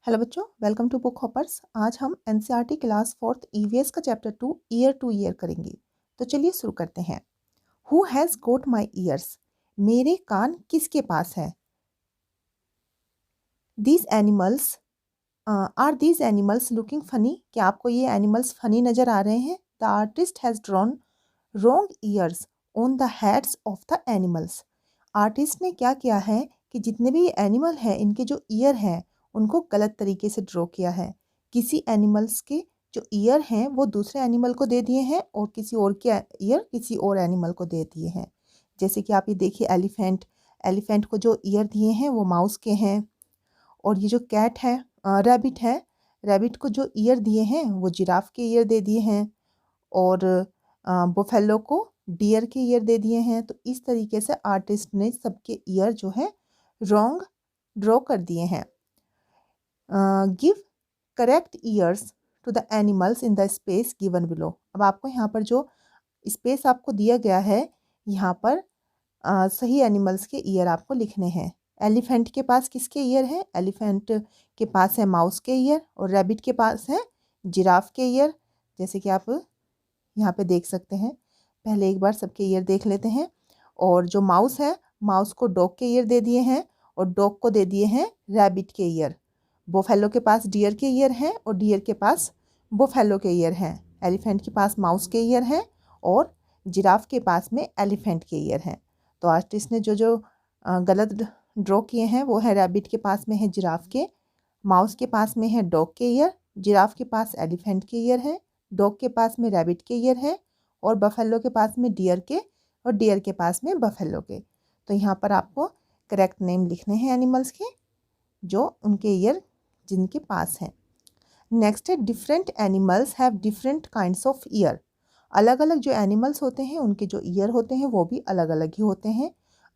Hello बच्चों, welcome to book hoppers. आज हम एनसीईआरटी क्लास 4th ईवीएस का चैप्टर 2 ईयर टू ईयर करेंगे। तो चलिए शुरू करते हैं। Who has got my ears? मेरे कान किसके पास है? These animals are these animals looking funny? क्या आपको ये एनिमल्स फनी नज़र आ रहे हैं? The artist has drawn wrong ears on the heads of the animals. Artist ने क्या किया है कि जितने भी एनिमल हैं इनके जो ईयर हैं उनको गलत तरीके से ड्रॉ किया है। किसी एनिमल्स के जो ईयर हैं वो दूसरे एनिमल को दे दिए हैं और किसी और के ईयर किसी और एनिमल को दे दिए हैं। जैसे कि आप ये देखिए, एलिफेंट को जो ईयर दिए हैं वो माउस के हैं। और ये जो कैट है, रैबिट है, रैबिट को जो ईयर दिए हैं वो जिराफ के ईयर दे दिए हैं। और बुफेलो को डियर के ईयर दे दिए हैं। तो इस तरीके से आर्टिस्ट ने सबके ईयर जो है रॉन्ग ड्रॉ कर दिए हैं। Give correct ears to the animals in the space given below. अब आपको यहाँ पर जो स्पेस आपको दिया गया है यहाँ पर सही एनिमल्स के ईयर आपको लिखने हैं। एलिफेंट के पास किसके ईयर है? एलिफेंट के पास है माउस के ईयर और रैबिट के पास है जिराफ के ईयर। जैसे कि आप यहाँ पे देख सकते हैं। पहले एक बार सबके ईयर देख लेते हैं। और जो माउस है, माउस को डॉग के ईयर दे दिए हैं और डॉग को दे दिए हैं रैबिट के ईयर। बुफेलो के पास डियर के ईयर हैं और डियर के पास बुफेलो के ईयर हैं। एलिफेंट के पास माउस के ईयर हैं और जिराफ के पास में एलिफेंट के ईयर हैं। तो आर्टिस्ट ने जो जो गलत ड्रॉ किए हैं वो है रैबिट के पास में है जिराफ के, माउस के पास में है डॉग के ईयर, जिराफ के पास एलिफेंट के ईयर है, डॉग के पास में रैबिट के ईयर है और बफेलो के पास में डियर के और डियर के पास में बफेलो के। तो यहाँ पर आपको करेक्ट नेम लिखने हैं एनिमल्स के जो उनके ईयर जिनके पास हैं। नेक्स्ट है different animals have different kinds of year. अलग अलग जो एनिमल्स होते हैं उनके जो ईयर होते हैं वो भी अलग अलग ही होते हैं।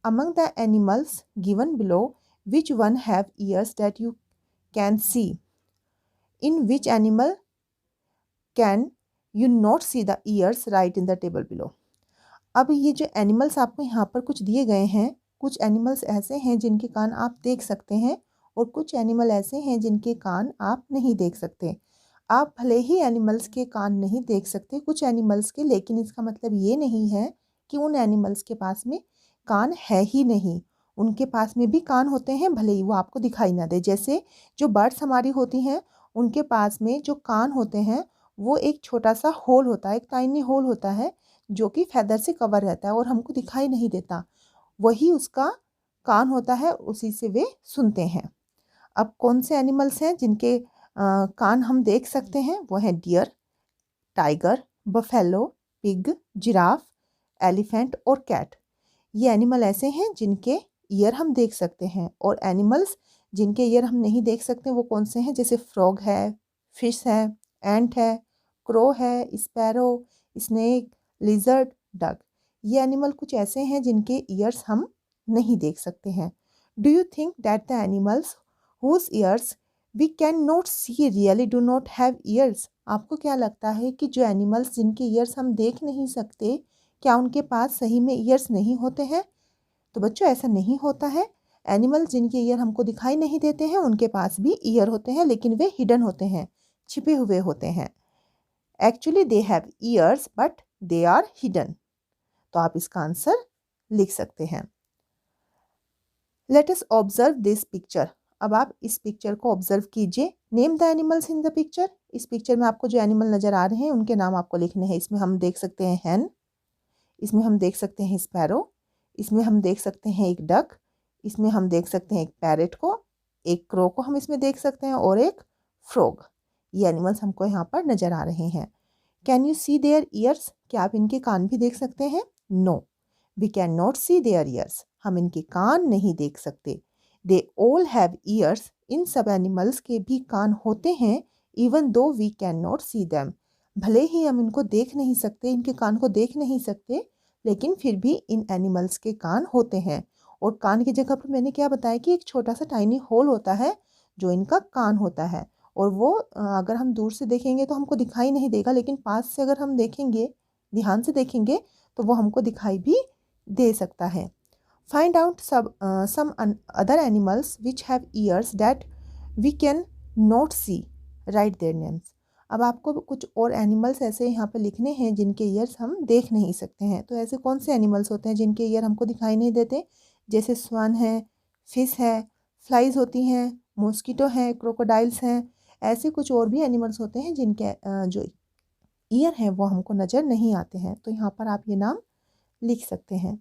Among the animals given below which one have ears that you can C? In which animal can you not C the years? Right in the table below. अब ये जो एनिमल्स आपको यहाँ पर कुछ दिए गए हैं, कुछ एनिमल्स ऐसे हैं जिनके कान आप देख सकते हैं और कुछ एनिमल ऐसे हैं जिनके कान आप नहीं देख सकते। आप भले ही एनिमल्स के कान नहीं देख सकते कुछ एनिमल्स के, लेकिन इसका मतलब ये नहीं है कि उन एनिमल्स के पास में कान है ही नहीं। उनके पास में भी कान होते हैं, भले ही वो आपको दिखाई ना दे। जैसे जो बर्ड्स हमारी होती हैं उनके पास में जो कान होते हैं वो एक छोटा सा होल होता है, एक टाइनी होल होता है जो कि फैदर से कवर रहता है और हमको दिखाई नहीं देता। वही उसका कान होता है, उसी से वे सुनते हैं। अब कौन से एनिमल्स हैं जिनके कान हम देख सकते हैं? वो हैं deer, tiger, buffalo, pig, giraffe, elephant और कैट। ये एनिमल ऐसे हैं जिनके ईयर हम देख सकते हैं। और एनिमल्स जिनके ईयर हम नहीं देख सकते वो कौन से हैं? जैसे फ्रॉग है, फिश है, एंट है, क्रो है, स्पैरो, स्नेक, लिजर्ड, डक। ये एनिमल कुछ ऐसे हैं जिनके ईयर्स हम नहीं देख सकते हैं। Do you think that the animals whose ears we can not see really do not have ears? आपको क्या लगता है कि जो एनिमल्स जिनके ईयर्स हम देख नहीं सकते, क्या उनके पास सही में ईयर्स नहीं होते हैं? तो बच्चों ऐसा नहीं होता है। एनिमल्स जिनके ईयर हमको दिखाई नहीं देते हैं उनके पास भी ईयर होते हैं, लेकिन वे हिडन होते हैं, छिपे हुए होते हैं। Actually they have ears but they are hidden. तो आप इसका आंसर लिख सकते हैं। Let us observe this picture. अब आप इस पिक्चर को ऑब्जर्व कीजिए। Name the animals in the picture. इस पिक्चर में आपको जो एनिमल नज़र आ रहे हैं उनके नाम आपको लिखने हैं। इसमें हम देख सकते हैं हैन, इसमें हम देख सकते हैं स्पैरो, इसमें हम देख सकते हैं एक डक, इसमें हम देख सकते हैं एक पैरेट को, एक क्रो को हम इसमें देख सकते हैं और एक फ्रॉग। ये एनिमल्स हमको यहाँ पर नज़र आ रहे हैं। Can you see their ears? क्या आप इनके कान भी देख सकते हैं? No, we can not see their ears. हम इनके कान नहीं देख सकते। They all have ears. इन सब एनिमल्स के भी कान होते हैं। Even though we can not see them. भले ही हम इनको देख नहीं सकते, इनके कान को देख नहीं सकते, लेकिन फिर भी इन एनिमल्स के कान होते हैं। और कान की जगह पर मैंने क्या बताया कि एक छोटा सा टाइनी होल होता है जो इनका कान होता है। और वो अगर हम दूर से देखेंगे तो हमको दिखाई नहीं देगा, लेकिन पास से अगर हम देखेंगे, ध्यान से देखेंगे, तो वो हमको दिखाई भी दे सकता है। Find out some other animals which have ears that we can not see, write their names. अब आपको कुछ और एनिमल्स ऐसे यहाँ पे लिखने हैं जिनके ईयर्स हम देख नहीं सकते हैं। तो ऐसे कौन से एनिमल्स होते हैं जिनके ईयर हमको दिखाई नहीं देते? जैसे स्वान है, फिश है, फ्लाइज होती हैं, मॉस्किटो है, क्रोकोडाइल्स हैं। ऐसे कुछ और भी एनिमल्स होते हैं जिनके जो ईयर हैं वो हमको नज़र नहीं आते हैं। तो यहाँ पर आप ये नाम लिख सकते हैं।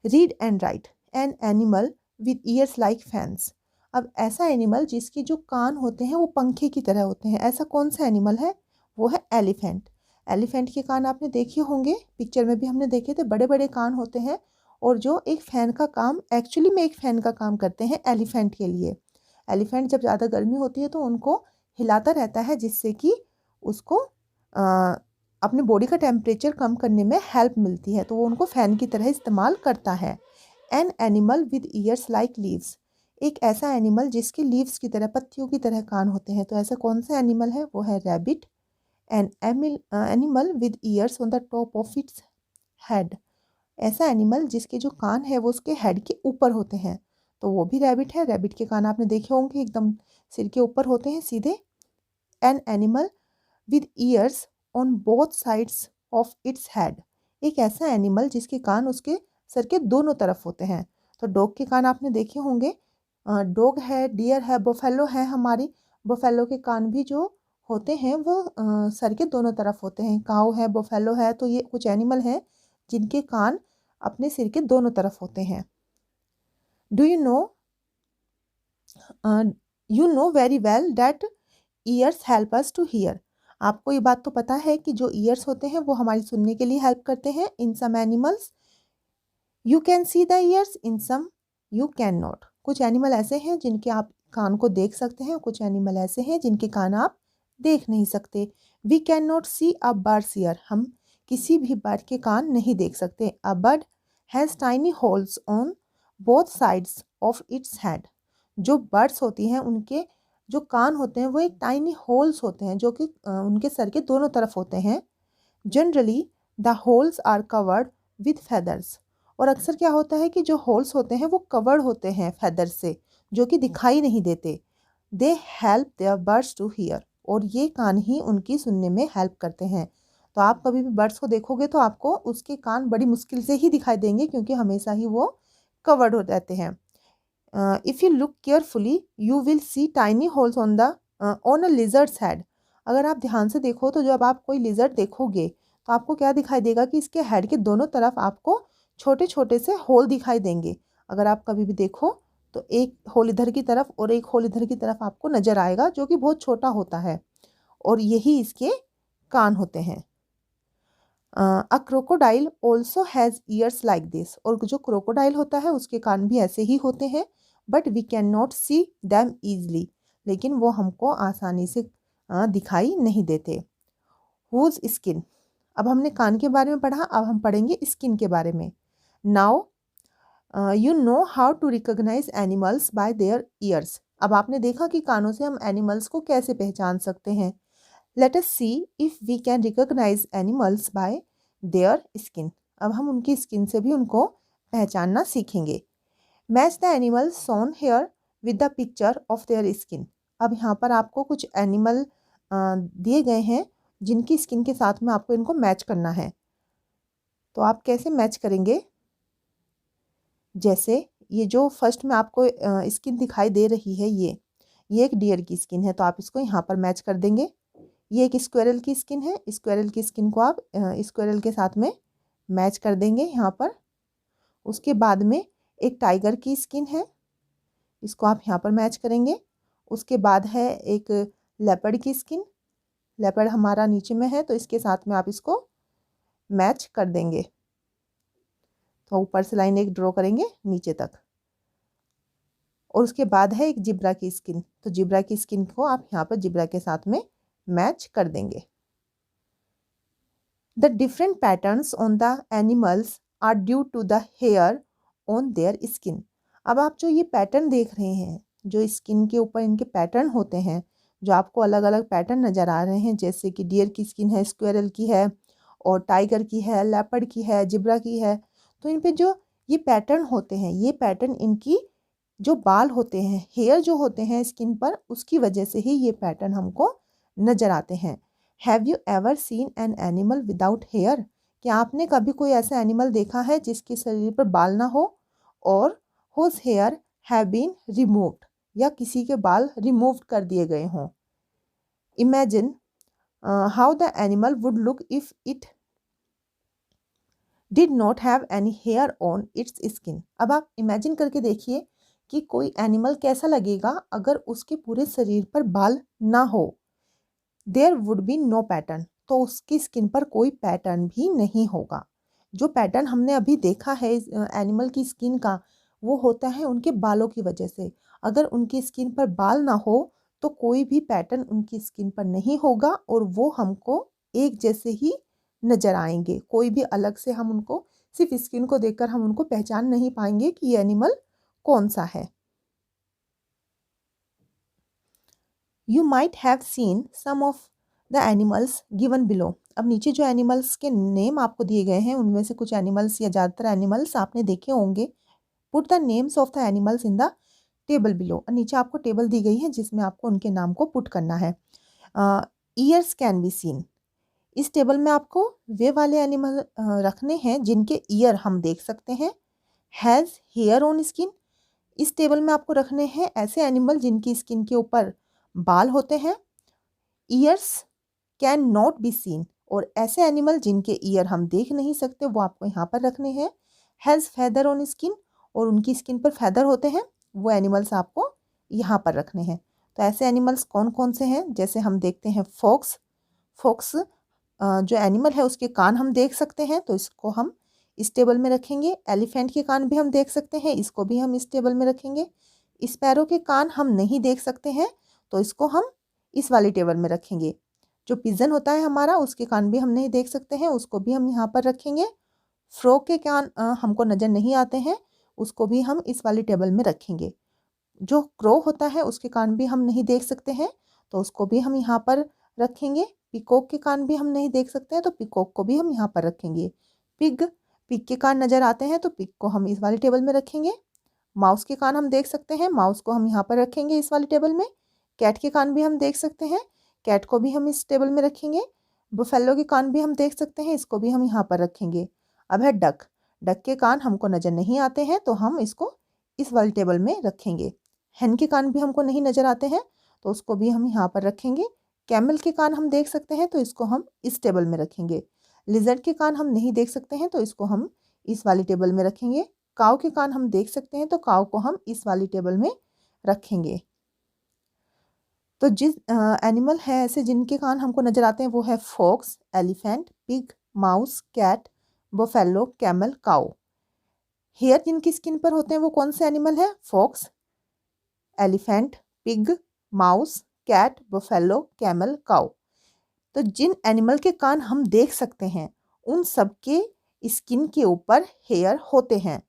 Read and right, an animal with years like fans. अब ऐसा एनिमल जिसके जो कान होते हैं वो पंखे की तरह होते हैं, ऐसा कौन सा एनिमल है? वो है एलिफेंट। एलिफेंट के कान आपने देखे होंगे, पिक्चर में भी हमने देखे थे, बड़े बड़े कान होते हैं और जो एक फ़ैन का काम, एक्चुअली में एक फ़ैन का काम करते हैं एलिफेंट के लिए। एलिफेंट जब ज़्यादा गर्मी होती है तो उनको हिलाता रहता है जिससे कि उसको अपने बॉडी का टेम्परेचर कम करने में हेल्प मिलती है, तो वो उनको फ़ैन की तरह इस्तेमाल करता है। An animal with years like leaves, एक ऐसा एनिमल जिसके लीव्स की तरह, पत्तियों की तरह कान होते हैं। तो ऐसा कौन सा एनिमल है? वो है rabbit. An animal with years on the top of its head, ऐसा एनिमल जिसके जो कान है वो उसके हेड के ऊपर होते हैं, तो वो भी रैबिट है। रैबिट के कान आपने देखे होंगे, एकदम सिर के ऊपर होते हैं सीधे। An animal with years on both sides of its head, एक ऐसा एनिमल जिसके कान उसके सर के दोनों तरफ होते हैं। तो डॉग के कान आपने देखे होंगे, डॉग है, डियर है, बफेलो है हमारी। बफेलो के कान भी जो होते हैं वो सर के दोनों तरफ होते हैं। काऊ है, बफेलो है, तो ये कुछ एनिमल हैं जिनके कान अपने सिर के दोनों तरफ होते हैं। Do you know very well that ears help us to hear, आपको ये बात तो पता है कि जो ईयर्स होते हैं वो हमारी सुनने के लिए हेल्प करते हैं। In some animals you can see the ears, in some you can not, कुछ एनिमल ऐसे हैं जिनके आप कान को देख सकते हैं, कुछ एनिमल ऐसे हैं जिनके कान आप देख नहीं सकते। We can not see a bird's ear, हम किसी भी बर्ड के कान नहीं देख सकते। A bird has tiny holes on both sides of its head, जो बर्ड्स होती हैं उनके जो कान होते हैं वो एक टाइनी होल्स होते हैं जो कि उनके सर के दोनों तरफ होते हैं। Generally the holes are covered with feathers, और अक्सर क्या होता है कि जो होल्स होते हैं वो कवर्ड होते हैं फेदर से, जो कि दिखाई नहीं देते। They help their birds to hear, और ये कान ही उनकी सुनने में हेल्प करते हैं। तो आप कभी भी बर्ड्स को देखोगे तो आपको उसके कान बड़ी मुश्किल से ही दिखाई देंगे क्योंकि हमेशा ही वो कवर्ड हो जाते हैं। If you look carefully you will see tiny holes on a lizards head, अगर आप ध्यान से देखो तो जब आप कोई लिजर्ड देखोगे तो आपको क्या दिखाई देगा कि इसके हेड के दोनों तरफ आपको छोटे छोटे से होल दिखाई देंगे। अगर आप कभी भी देखो तो एक होल इधर की तरफ और एक होल इधर की तरफ आपको नज़र आएगा जो कि बहुत छोटा होता है, और यही इसके कान होते हैं। अ crocodile also has years like this, और जो क्रोकोडाइल होता है उसके कान भी ऐसे ही होते हैं। But we can not see them easily, लेकिन वो हमको आसानी से दिखाई नहीं देते। हुज स्किन, अब हमने कान के बारे में पढ़ा, अब हम पढ़ेंगे स्किन के बारे में। Now you know how to recognise animals by their ears, अब आपने देखा कि कानों से हम एनिमल्स को कैसे पहचान सकते हैं। Let us see if we can recognise animals by their skin, अब हम उनकी स्किन से भी उनको पहचानना सीखेंगे। Match the animal shown here with the picture of their skin, अब यहाँ पर आपको कुछ एनिमल दिए गए हैं जिनकी स्किन के साथ में आपको इनको मैच करना है। तो आप कैसे मैच करेंगे? जैसे ये जो फर्स्ट में आपको स्किन दिखाई दे रही है, ये एक डियर की स्किन है तो आप इसको यहाँ पर मैच कर देंगे। ये एक स्क्वेरल की स्किन है, स्क्वेरल की स्किन को आप स्क्वेरल के साथ में मैच कर देंगे यहाँ पर। उसके बाद में एक टाइगर की स्किन है, इसको आप यहाँ पर मैच करेंगे। उसके बाद है एक लेपर्ड की स्किन, लेपर्ड हमारा नीचे में है तो इसके साथ में आप इसको मैच कर देंगे। तो ऊपर से लाइन एक ड्रॉ करेंगे नीचे तक। और उसके बाद है एक जिब्रा की स्किन, तो जिब्रा की स्किन को आप यहाँ पर जिब्रा के साथ में मैच कर देंगे। The different patterns on the animals are due to the hair on their skin, अब आप जो ये पैटर्न देख रहे हैं, जो स्किन के ऊपर इनके पैटर्न होते हैं, जो आपको अलग अलग पैटर्न नज़र आ रहे हैं, जैसे कि डियर की स्किन है, स्क्वेरल की है, और टाइगर की है, लेपर्ड की है, जिब्रा की है, तो इन पे जो ये पैटर्न होते हैं, ये पैटर्न इनकी जो बाल होते हैं, हेयर जो होते हैं स्किन पर, उसकी वजह से ही ये पैटर्न हमको नज़र आते हैं। Have you ever seen an animal without hair? क्या आपने कभी कोई ऐसा एनिमल देखा है जिसके शरीर पर बाल ना हो और whose hair have been removed, या किसी के बाल रिमूव कर दिए गए हों? Imagine how the animal would look if it did not have any hair on its skin. अब आप इमेजिन करके देखिए कि कोई एनिमल कैसा लगेगा अगर उसके पूरे शरीर पर बाल ना हो। There would be no pattern, तो उसकी स्किन पर कोई पैटर्न भी नहीं होगा। जो पैटर्न हमने अभी देखा है एनिमल की स्किन का, वो होता है उनके बालों की वजह से। अगर उनकी स्किन पर बाल ना हो तो कोई भी पैटर्न उनकी स्किन पर नहीं होगा और वो हमको एक जैसे ही नजर आएंगे। कोई भी अलग से हम उनको, सिर्फ स्किन को देखकर हम उनको पहचान नहीं पाएंगे कि ये एनिमल कौन सा है। You might have seen some of the animals given below. अब नीचे जो एनिमल्स के नेम आपको दिए गए हैं उनमें से कुछ एनिमल्स या ज़्यादातर एनिमल्स आपने देखे होंगे। Put the names of the animals in the table below. और नीचे आपको टेबल दी गई है जिसमें आपको उनके नाम को पुट करना है। Years can be seen. इस टेबल में आपको वे वाले एनिमल रखने हैं जिनके ईयर हम देख सकते हैं। Has hair on skin. इस टेबल में आपको रखने हैं ऐसे एनिमल जिनकी स्किन के ऊपर बाल होते हैं। Years can not be seen, और ऐसे एनिमल जिनके ईयर हम देख नहीं सकते वो आपको यहाँ पर रखने हैं। हैज़ फेदर ऑन स्किन, और उनकी स्किन पर फेदर होते हैं, वो एनिमल्स आपको यहाँ पर रखने हैं। तो ऐसे एनिमल्स कौन कौन से हैं, जैसे हम देखते हैं फॉक्स। फॉक्स जो एनिमल है उसके कान हम देख सकते हैं, तो इसको हम इस टेबल में रखेंगे। एलिफेंट के कान भी हम देख सकते हैं, इसको भी हम इस टेबल में रखेंगे। स्पैरो के कान हम नहीं देख सकते हैं, तो इसको हम इस वाली टेबल में रखेंगे। जो पिजन होता है हमारा, उसके कान भी हम नहीं देख सकते हैं, उसको भी हम यहाँ पर रखेंगे। फ्रॉग के कान हमको नज़र नहीं आते हैं, उसको भी हम इस वाली टेबल में रखेंगे। जो क्रो होता है उसके कान भी हम नहीं देख सकते हैं, तो उसको भी हम यहाँ पर रखेंगे। पिकॉक के कान भी हम नहीं देख सकते हैं, तो पिकॉक को भी हम यहाँ पर रखेंगे। पिग के कान नज़र आते हैं, तो पिग को हम इस वाली टेबल में रखेंगे। माउस के कान हम देख सकते हैं, माउस को हम यहाँ पर रखेंगे इस वाली टेबल में। कैट के कान भी हम देख सकते हैं, कैट को भी हम इस टेबल में रखेंगे। बफेलो के कान भी हम देख सकते हैं, इसको भी हम यहाँ पर रखेंगे। अब है डक। डक के कान हमको नज़र नहीं आते हैं, तो हम इसको इस वाली टेबल में रखेंगे। हैन के कान भी हमको नहीं नज़र आते हैं, तो उसको भी हम यहाँ पर रखेंगे। कैमल के कान हम देख सकते हैं, तो इसको हम इस टेबल में रखेंगे। लिजर्ड के कान हम नहीं देख सकते हैं, तो इसको हम इस वाली टेबल में रखेंगे। काऊ के कान हम देख सकते हैं, तो काऊ को हम इस वाली टेबल में रखेंगे। तो जिस एनिमल है ऐसे जिनके कान हमको नज़र आते हैं वो है fox, elephant, pig, mouse, cat, buffalo, camel, cow. Hair जिनकी स्किन पर होते हैं वो कौन से एनिमल है? Fox, elephant, pig, mouse, cat, buffalo, camel, cow. तो जिन एनिमल के कान हम देख सकते हैं उन सब के स्किन के ऊपर हेयर होते हैं।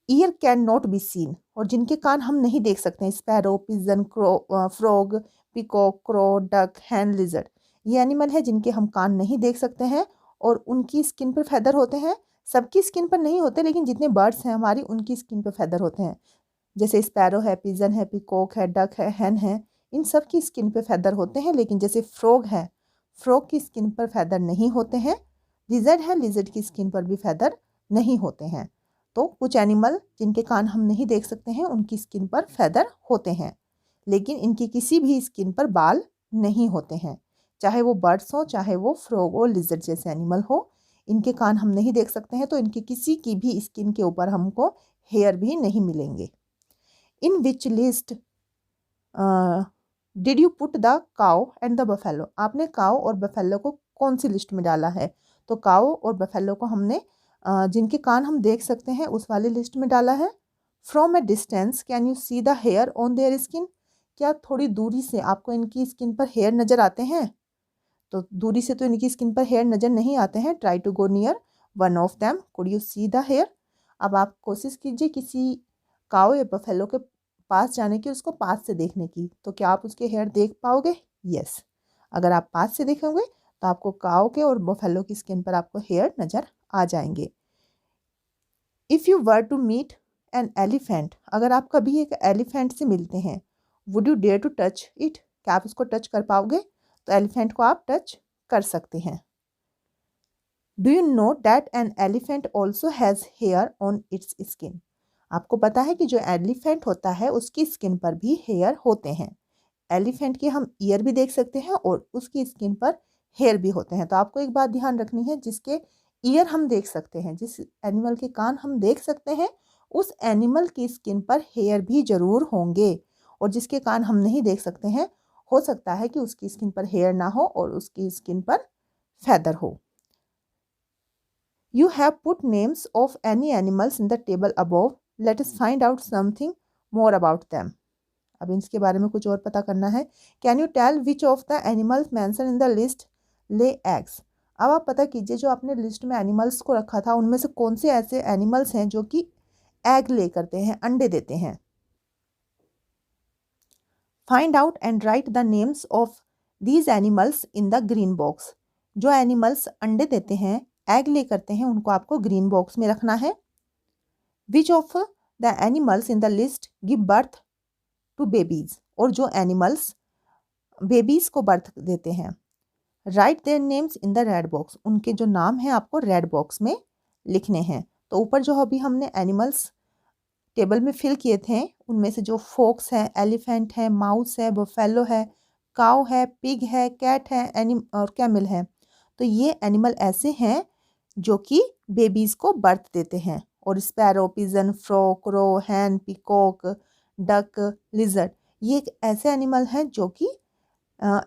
Ear can not be seen, और जिनके कान हम नहीं देख सकते हैं, sparrow, pigeon, frog, peacock, crow, duck, hen, lizard. ये एनिमल है जिनके हम कान नहीं देख सकते हैं और उनकी स्किन पर फेदर होते हैं। सबकी स्किन पर नहीं होते, लेकिन जितने बर्ड्स हैं हमारी उनकी स्किन पर फेदर होते हैं। जैसे स्पैरो है, पिजन है, पिकॉक है, डक है, हैन है, इन सब की स्किन पर फेदर होते हैं। लेकिन जैसे फ्रॉग है, फ्रॉग की स्किन पर फेदर नहीं होते हैं। लिजर्ड है, लिजर्ड की स्किन पर भी फेदर नहीं होते हैं। तो कुछ एनिमल जिनके कान हम नहीं देख सकते हैं उनकी स्किन पर फेदर होते हैं, लेकिन इनकी किसी भी स्किन पर बाल नहीं होते हैं। चाहे वो बर्ड्स हो, चाहे वो फ्रॉग हो, लिजर्ड जैसे एनिमल हो, इनके कान हम नहीं देख सकते हैं, तो इनकी किसी की भी स्किन के ऊपर हमको हेयर भी नहीं मिलेंगे। In which list did you put the cow and the buffalo? आपने काउ और बफेलो को कौन सी लिस्ट में डाला है? तो काउ और बफेलो को हमने जिनके कान हम देख सकते हैं उस वाली लिस्ट में डाला है। From a distance can you see the hair on their skin? क्या थोड़ी दूरी से आपको इनकी स्किन पर हेयर नज़र आते हैं? तो दूरी से तो इनकी स्किन पर हेयर नज़र नहीं आते हैं। Try to go near one of them, could you see the hair? अब आप कोशिश कीजिए किसी काऊ या बफेलो के पास जाने की, उसको पास से देखने की, तो क्या आप उसके हेयर देख पाओगे? यस। अगर आप पास से देखेंगे तो आपको काऊ के और बफेलो की स्किन पर आपको हेयर नज़र आ जाएंगे। If you were to meet an elephant, अगर आप कभी एक एलिफेंट से मिलते हैं, would you dare to touch it, क्या आप उसको टच कर पाओगे? तो एलिफेंट को आप टच कर सकते हैं। Do you know that an elephant also has hair on its skin, आपको पता है कि जो एलिफेंट होता है उसकी स्किन पर भी हेयर होते हैं। एलिफेंट के हम ईयर भी देख सकते हैं और उसकी स्किन पर हेयर भी होते हैं। तो आपको एक बात ध्यान रखनी है, जिसके ईयर हम देख सकते हैं, जिस एनिमल के कान हम देख सकते हैं, उस एनिमल की स्किन पर हेयर भी जरूर होंगे। और जिसके कान हम नहीं देख सकते हैं, हो सकता है कि उसकी स्किन पर हेयर ना हो और उसकी स्किन पर फेदर हो। You have put names of any animals in the table above. Let us find out something more about them. अब इसके बारे में कुछ और पता करना है। Can you tell which of the animals mentioned in the list lay eggs? अब आप पता कीजिए, जो आपने लिस्ट में एनिमल्स को रखा था उनमें से कौन से ऐसे एनिमल्स हैं जो कि एग ले करते हैं, अंडे देते हैं। Find out and write the names of these animals in the green box. जो एनिमल्स अंडे देते हैं, एग ले करते हैं, उनको आपको ग्रीन बॉक्स में रखना है। Which of the animals in the list give birth to babies? और जो एनिमल्स बेबीज को बर्थ देते हैं, right their names in the red box, उनके जो नाम हैं आपको रेड बॉक्स में लिखने हैं। तो ऊपर जो अभी हमने एनिमल्स टेबल में फिल किए थे, उनमें से जो फोक्स है, एलिफेंट है, माउस है, बफेलो है, काउ है, पिग है, कैट है, और कैमल है, तो ये एनिमल ऐसे हैं जो कि बेबीज को बर्थ देते हैं। और स्पैरो, पिजन, फ्रो, क्रो, हैन, पिकॉक, डक, लिजर्ड, ये एक ऐसे एनिमल हैं जो कि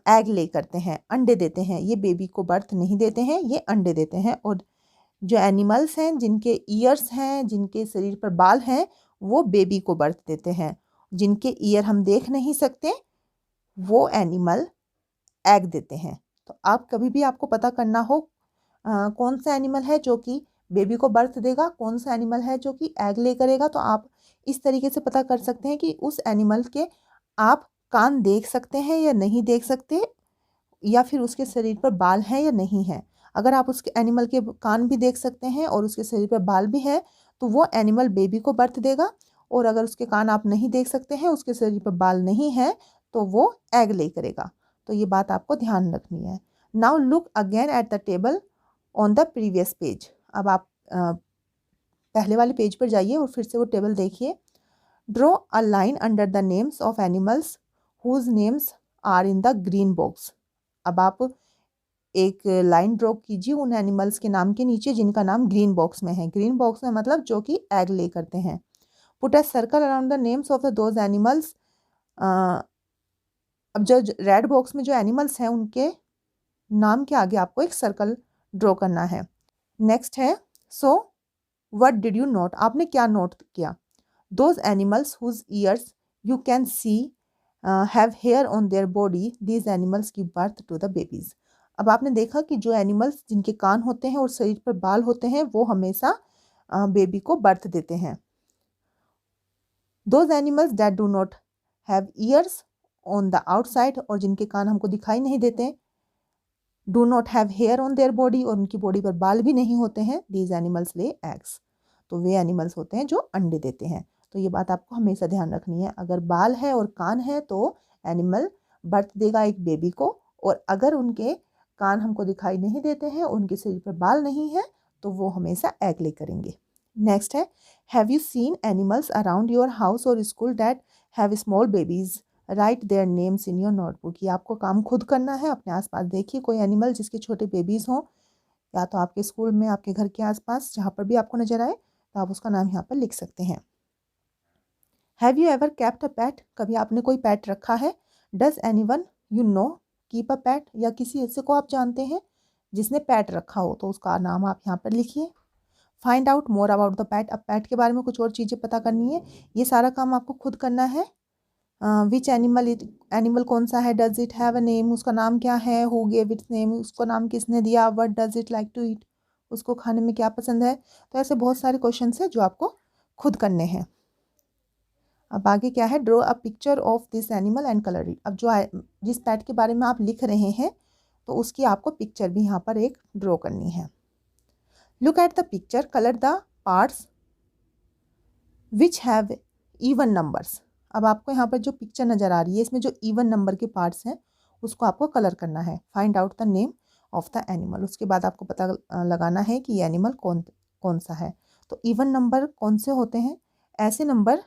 एग ले करते हैं, अंडे देते हैं। ये बेबी को बर्थ नहीं देते हैं, ये अंडे देते हैं। और जो एनिमल्स हैं जिनके ईयर्स हैं, जिनके शरीर पर बाल हैं, वो बेबी को बर्थ देते हैं। जिनके ईयर हम देख नहीं सकते, वो एनिमल एग देते हैं। तो आप कभी भी आपको पता करना हो कौन सा एनिमल है जो कि बेबी को बर्थ देगा, कौन सा एनिमल है जो कि एग ले करेगा, तो आप इस तरीके से पता कर सकते हैं कि उस एनिमल के आप कान देख सकते हैं या नहीं देख सकते, या फिर उसके शरीर पर बाल हैं या नहीं है। अगर आप उसके एनिमल के कान भी देख सकते हैं और उसके शरीर पर बाल भी है, तो वो एनिमल बेबी को बर्थ देगा। और अगर उसके कान आप नहीं देख सकते हैं, उसके शरीर पर बाल नहीं है, तो वो एग ले करेगा। तो ये बात आपको ध्यान रखनी है। Now look again at the table on the previous page. अब आप पहले वाले पेज पर जाइए और फिर से वो टेबल देखिए। Draw a line under the names of animals whose names are in the green box. अब आप एक लाइन ड्रॉ कीजिए उन एनिमल्स के नाम के नीचे जिनका नाम ग्रीन बॉक्स में है। ग्रीन बॉक्स में मतलब जो कि एग ले करते हैं। Put a circle around the names of the those animals. अब जो रेड बॉक्स में जो एनिमल्स हैं उनके नाम के आगे आपको एक सर्कल ड्रॉ करना है। नेक्स्ट है, so what did you note, आपने क्या नोट किया? Those animals whose ears you can see have hair on their body, these animals give birth to the babies. अब आपने देखा कि जो एनिमल्स जिनके कान होते हैं और शरीर पर बाल होते हैं, वो हमेशा बेबी को बर्थ देते हैं। Those animals that do not have ears on the outside, और जिनके कान हमको दिखाई नहीं देते, do not have hair on their body, और उनकी बॉडी पर बाल भी नहीं होते हैं, दीज एनिमल्स ले एग्स, तो वे एनिमल्स होते हैं जो अंडे देते हैं। तो ये बात आपको हमेशा ध्यान रखनी है। अगर बाल है और कान है तो एनिमल बर्थ देगा एक बेबी को, और अगर उनके कान हमको दिखाई नहीं देते हैं, उनके शरीर पर बाल नहीं है, तो वो हमेशा एग ले करेंगे। नेक्स्ट है, have you seen animals around your house और school that have small babies, write their names in your notebook. ये आपको काम खुद करना है। अपने आसपास देखिए कोई एनिमल जिसके छोटे बेबीज हों, या तो आपके स्कूल में, आपके घर के आसपास, जहाँ पर भी आपको नजर आए, तो आप उसका नाम यहाँ पर लिख सकते हैं। Have you ever kept a pet, कभी आपने कोई पेट रखा है? Does anyone you know keep a pet, या किसी ऐसे को आप जानते हैं जिसने पेट रखा हो, तो उसका नाम आप यहाँ पर लिखिए। Find out more about the pet, अब पेट के बारे में कुछ और चीज़ें पता करनी है। ये सारा काम आपको खुद करना है। विच एनिमल इट, एनिमल कौन सा है? Does it have a name, उसका नाम क्या है? हु गेव इट्स नेम, उसको नाम किसने दिया? What does it like to eat, उसको खाने में क्या पसंद है? तो ऐसे बहुत सारे क्वेश्चन हैं जो आपको खुद करने हैं। अब आगे क्या है, draw a picture of this animal and colour it. अब जिस पेट के बारे में आप लिख रहे हैं, तो उसकी आपको पिक्चर भी यहाँ पर एक ड्रॉ करनी है। Look at the picture, colour the parts which have even numbers. अब आपको यहाँ पर जो पिक्चर नज़र आ रही है इसमें जो इवन नंबर के पार्ट्स हैं उसको आपको कलर करना है। Find out the name of the animal. उसके बाद आपको पता लगाना है कि ये एनिमल कौन कौन सा है। तो इवन नंबर कौन से होते हैं? ऐसे नंबर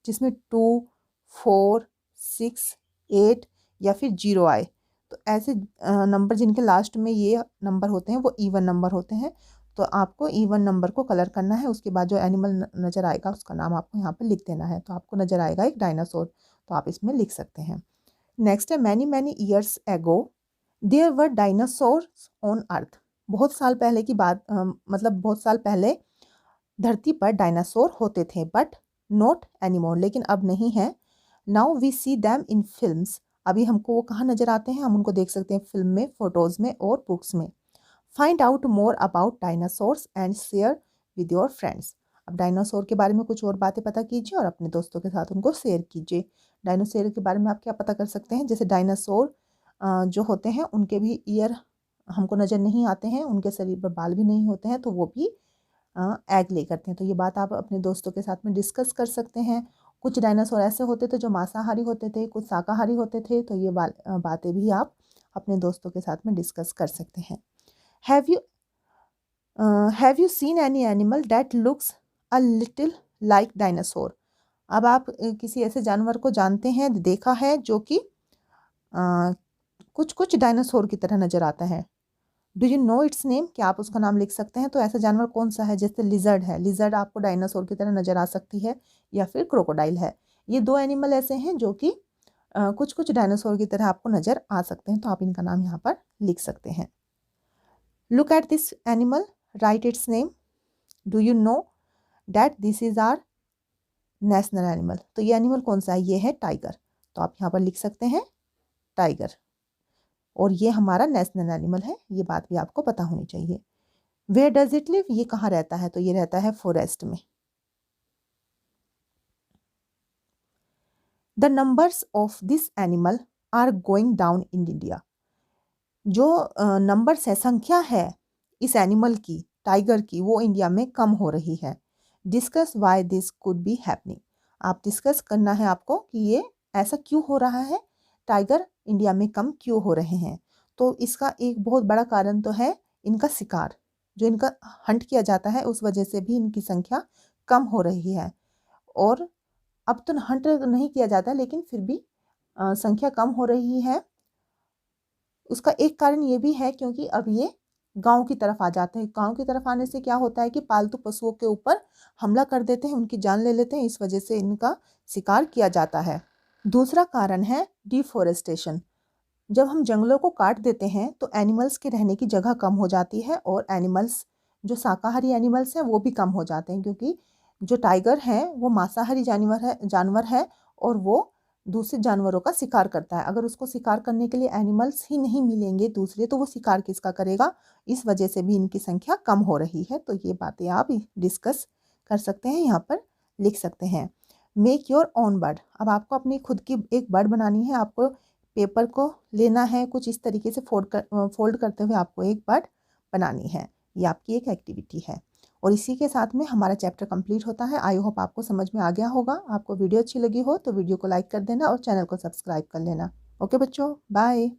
जिसमें 2, 4, 6, 8 या फिर 0 आए। तो ऐसे नंबर जिनके लास्ट में ये नंबर होते हैं वो इवन नंबर होते हैं। तो आपको इवन नंबर को कलर करना है। उसके बाद जो एनिमल नज़र आएगा उसका नाम आपको यहाँ पर लिख देना है। तो आपको नज़र आएगा एक डायनासोर, तो आप इसमें लिख सकते हैं। नेक्स्ट है many many years ago there were dinosaurs on earth. बहुत साल पहले की बात, मतलब बहुत साल पहले धरती पर डायनासोर होते थे, बट नॉट एनीमोर, लेकिन अब नहीं है। Now we see them in films. अभी हमको वो कहाँ नज़र आते हैं? हम उनको देख सकते हैं फिल्म में, फोटोज़ में और बुक्स में। Find out more about dinosaurs and share with your friends. अब डायनासोर के बारे में कुछ और बातें पता कीजिए और अपने दोस्तों के साथ उनको शेयर कीजिए। डायनासोर के बारे में आप क्या पता कर सकते हैं? जैसे डायनासोर जो होते हैं उनके भी ईयर हमको नज़र नहीं आते हैं, उनके शरीर पर बाल भी नहीं होते हैं, तो वो भी एग ले करते हैं। तो ये बात आप अपने दोस्तों के साथ में डिस्कस कर सकते हैं। कुछ डायनासोर ऐसे होते थे जो मांसाहारी होते थे, कुछ शाकाहारी होते थे, तो ये बातें भी आप अपने दोस्तों के साथ में डिस्कस कर सकते हैं। Have you seen any animal that looks a little like dinosaur. अब आप किसी ऐसे जानवर को जानते हैं, देखा है, जो कि कुछ कुछ डायनासोर की तरह नज़र आता है। Do you no it's name. क्या आप उसका नाम लिख सकते हैं? तो ऐसा जानवर कौन सा है? जैसे लिजर्ड है, लिजर्ड आपको डायनासोर की तरह नज़र आ सकती है, या फिर क्रोकोडाइल है। ये दो एनिमल ऐसे हैं जो कि कुछ कुछ डायनासोर की तरह आपको नज़र आ सकते हैं, तो आप इनका नाम यहाँ पर लिख सकते हैं। Look at this animal, write its name. Do you know that this is our national animal. तो ये एनिमल कौन सा है? ये है टाइगर। तो आप यहाँ पर लिख सकते हैं टाइगर, और ये हमारा नेशनल एनिमल है। ये बात भी आपको पता होनी चाहिए। Where does it live. ये कहाँ रहता है? तो ये रहता है फॉरेस्ट में। The numbers of this animal are going down in India. जो नंबर्स है, संख्या है इस एनिमल की, टाइगर की, वो इंडिया में कम हो रही है। Discuss why this could be happening. आप डिस्कस करना है आपको कि ये ऐसा क्यों हो रहा है, टाइगर इंडिया में कम क्यों हो रहे हैं। तो इसका एक बहुत बड़ा कारण तो है इनका शिकार, जो इनका हंट किया जाता है उस वजह से भी इनकी संख्या कम हो रही है। और अब तो हंट नहीं किया जाता, लेकिन फिर भी संख्या कम हो रही है। उसका एक कारण ये भी है क्योंकि अब ये गांव की तरफ आ जाते हैं। गांव की तरफ आने से क्या होता है कि पालतू पशुओं के ऊपर हमला कर देते हैं, उनकी जान ले लेते हैं, इस वजह से इनका शिकार किया जाता है। दूसरा कारण है डिफोरेस्टेशन। जब हम जंगलों को काट देते हैं तो एनिमल्स के रहने की जगह कम हो जाती है, और एनिमल्स जो शाकाहारी एनिमल्स हैं वो भी कम हो जाते हैं, क्योंकि जो टाइगर है वो मांसाहारी जानवर है और वो दूसरे जानवरों का शिकार करता है। अगर उसको शिकार करने के लिए एनिमल्स ही नहीं मिलेंगे दूसरे, तो वो शिकार किसका करेगा? इस वजह से भी इनकी संख्या कम हो रही है। तो ये बातें आप डिस्कस कर सकते हैं, यहाँ पर लिख सकते हैं। Make your own bird. अब आपको अपनी खुद की एक बर्ड बनानी है। आपको पेपर को लेना है, कुछ इस तरीके से फोल्ड करते हुए आपको एक बर्ड बनानी है। ये आपकी एक एक्टिविटी है। और इसी के साथ में हमारा चैप्टर कंप्लीट होता है। आई होप आपको समझ में आ गया होगा। आपको वीडियो अच्छी लगी हो तो वीडियो को लाइक कर देना और चैनल को सब्सक्राइब कर लेना। ओके बच्चों, बाय।